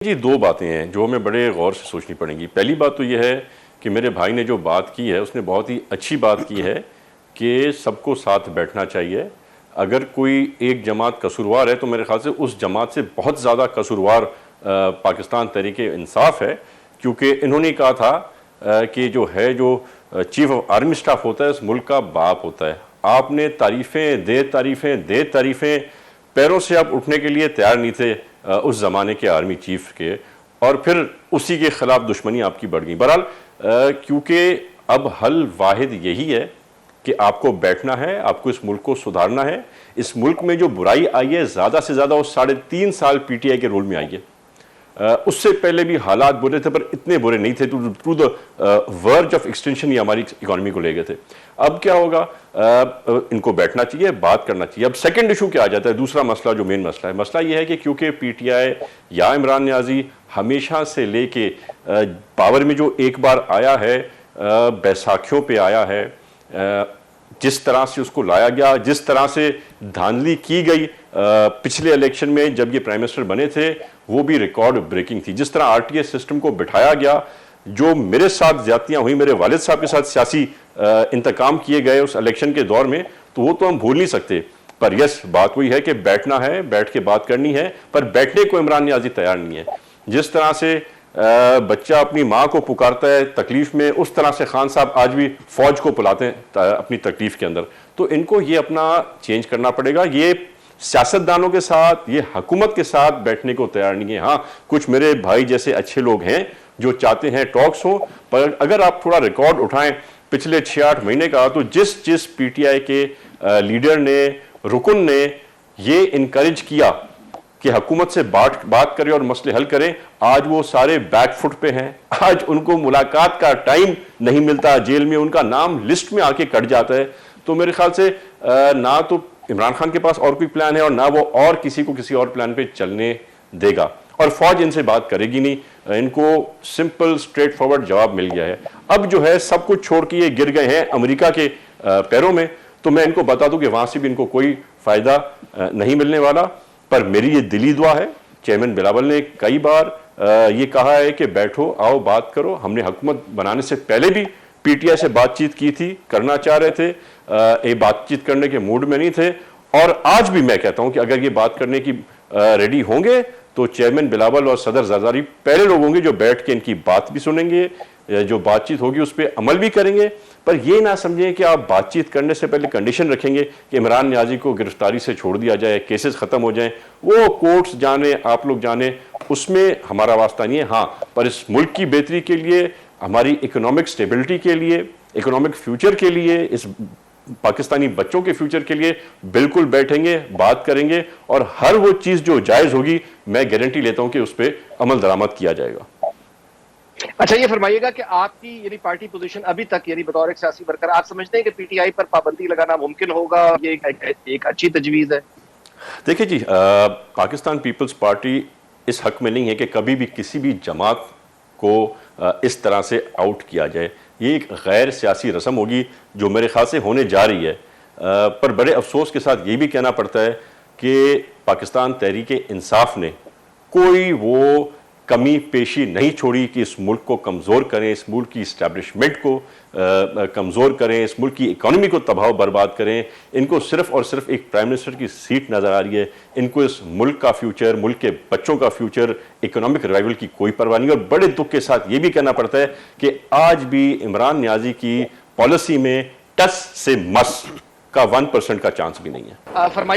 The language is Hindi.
जी, दो बातें हैं जो हमें बड़े गौर से सोचनी पड़ेंगी। पहली बात तो यह है कि मेरे भाई ने जो बात की है उसने बहुत ही अच्छी बात की है कि सबको साथ बैठना चाहिए। अगर कोई एक जमात कसूरवार है तो मेरे ख्याल से उस जमात से बहुत ज़्यादा कसूरवार पाकिस्तान तहरीक-ए-इंसाफ है, क्योंकि इन्होंने कहा था कि जो चीफ ऑफ आर्मी स्टाफ होता है उस मुल्क का बाप होता है। आपने तारीफ़ें पैरों से आप उठने के लिए तैयार नहीं थे उस ज़माने के आर्मी चीफ के, और फिर उसी के ख़िलाफ़ दुश्मनी आपकी बढ़ गई। बहरहाल क्योंकि अब हल वाहिद यही है कि आपको बैठना है, आपको इस मुल्क को सुधारना है। इस मुल्क में जो बुराई आई है ज़्यादा से ज़्यादा वो 3.5 साल पीटीआई के रोल में आई है। उससे पहले भी हालात बुरे थे पर इतने बुरे नहीं थे। To the verge of extension ये हमारी इकोनॉमी को ले गए थे। अब क्या होगा, इनको बैठना चाहिए, बात करना चाहिए। अब सेकंड इशू क्या आ जाता है, दूसरा मसला जो मेन मसला है, मसला ये है कि क्योंकि पीटीआई या इमरान नियाजी हमेशा से लेके पावर में जो एक बार आया है, बैसाखियों पे आया है, जिस तरह से उसको लाया गया, जिस तरह से धांधली की गई पिछले इलेक्शन में जब ये प्राइम मिनिस्टर बने थे, वो भी रिकॉर्ड ब्रेकिंग थी। जिस तरह आरटीएस सिस्टम को बिठाया गया, जो मेरे साथ ज्यादतियां हुई, मेरे वालिद साहब के साथ सियासी इंतकाम किए गए उस इलेक्शन के दौर में, तो वो तो हम भूल नहीं सकते। पर यस, बात वही है कि बैठना है, बैठ के बात करनी है, पर बैठने को इमरान नियाजी तैयार नहीं है। जिस तरह से बच्चा अपनी माँ को पुकारता है तकलीफ में, उस तरह से खान साहब आज भी फौज को बुलाते हैं अपनी तकलीफ के अंदर। तो इनको ये अपना चेंज करना पड़ेगा। ये सियासतदानों के साथ, ये हुकूमत के साथ बैठने को तैयार नहीं है। हाँ, कुछ मेरे भाई जैसे अच्छे लोग हैं जो चाहते हैं टॉक्स हो, पर अगर आप थोड़ा रिकॉर्ड उठाएं पिछले 6-8 महीने का, तो जिस पीटीआई के लीडर ने, रुकन ने ये इनकरेज किया कि हुकूमत से बात करें और मसले हल करें, आज वो सारे बैकफुट पे हैं। आज उनको मुलाकात का टाइम नहीं मिलता, जेल में उनका नाम लिस्ट में आके कट जाता है। तो मेरे ख्याल से ना तो इमरान खान के पास और कोई प्लान है और ना वो और किसी को किसी और प्लान पे चलने देगा, और फौज इनसे बात करेगी नहीं। इनको सिंपल स्ट्रेट फॉरवर्ड जवाब मिल गया है। अब जो है सब कुछ छोड़ के ये गिर गए हैं अमेरिका के पैरों में। तो मैं इनको बता दूं कि वहां से भी इनको कोई फायदा नहीं मिलने वाला। पर मेरी ये दिली दुआ है, चेयरमैन बिलावल ने कई बार ये कहा है कि बैठो, आओ, बात करो। हमने हुकूमत बनाने से पहले भी पीटीआई से बातचीत की थी, करना चाह रहे थे, ये बातचीत करने के मूड में नहीं थे। और आज भी मैं कहता हूं कि अगर ये बात करने की रेडी होंगे तो चेयरमैन बिलावल और सदर जरदारी पहले लोग होंगे जो बैठ के इनकी बात भी सुनेंगे, जो बातचीत होगी उस पर अमल भी करेंगे। पर ये ना समझें कि आप बातचीत करने से पहले कंडीशन रखेंगे कि इमरान नियाजी को गिरफ्तारी से छोड़ दिया जाए, केसेस खत्म हो जाएं। वो कोर्ट्स जाने, आप लोग जाने, उसमें हमारा वास्ता नहीं है। हाँ, पर इस मुल्क की बेहतरी के लिए, हमारी इकोनॉमिक स्टेबिलिटी के लिए, इकोनॉमिक फ्यूचर के लिए, इस पाकिस्तानी बच्चों के फ्यूचर के लिए बिल्कुल बैठेंगे, बात करेंगे, और हर वो चीज जो जायज होगी मैं गारंटी लेता हूं कि उस पर अमल दरामद किया जाएगा। अच्छा, ये फरमाइएगा कि आपकी यानी पार्टी पोजीशन अभी तक, यानी बतौर एक सियासी वर्कर, आप समझते हैं कि पीटीआई पर पाबंदी लगाना मुमकिन होगा? ये एक अच्छी तजवीज है? देखिए जी, पाकिस्तान पीपल्स पार्टी इस हक में नहीं है कि कभी भी किसी भी जमात को इस तरह से आउट किया जाए। ये एक गैर सियासी रस्म होगी जो मेरे ख्याल से होने जा रही है। पर बड़े अफसोस के साथ ये भी कहना पड़ता है कि पाकिस्तान तहरीक-ए-इंसाफ ने कोई वो कमी पेशी नहीं छोड़ी कि इस मुल्क को कमज़ोर करें, इस मुल्क की इस्टेब्लिशमेंट को कमज़ोर करें, इस मुल्क की इकॉनमी को तबाह बर्बाद करें। इनको सिर्फ़ और सिर्फ एक प्राइम मिनिस्टर की सीट नज़र आ रही है। इनको इस मुल्क का फ्यूचर, मुल्क के बच्चों का फ्यूचर, इकोनॉमिक रिवाइवल की कोई परवाह नहीं। और बड़े दुख के साथ ये भी कहना पड़ता है कि आज भी इमरान नियाजी की पॉलिसी में टस से मस का 1% का चांस भी नहीं है।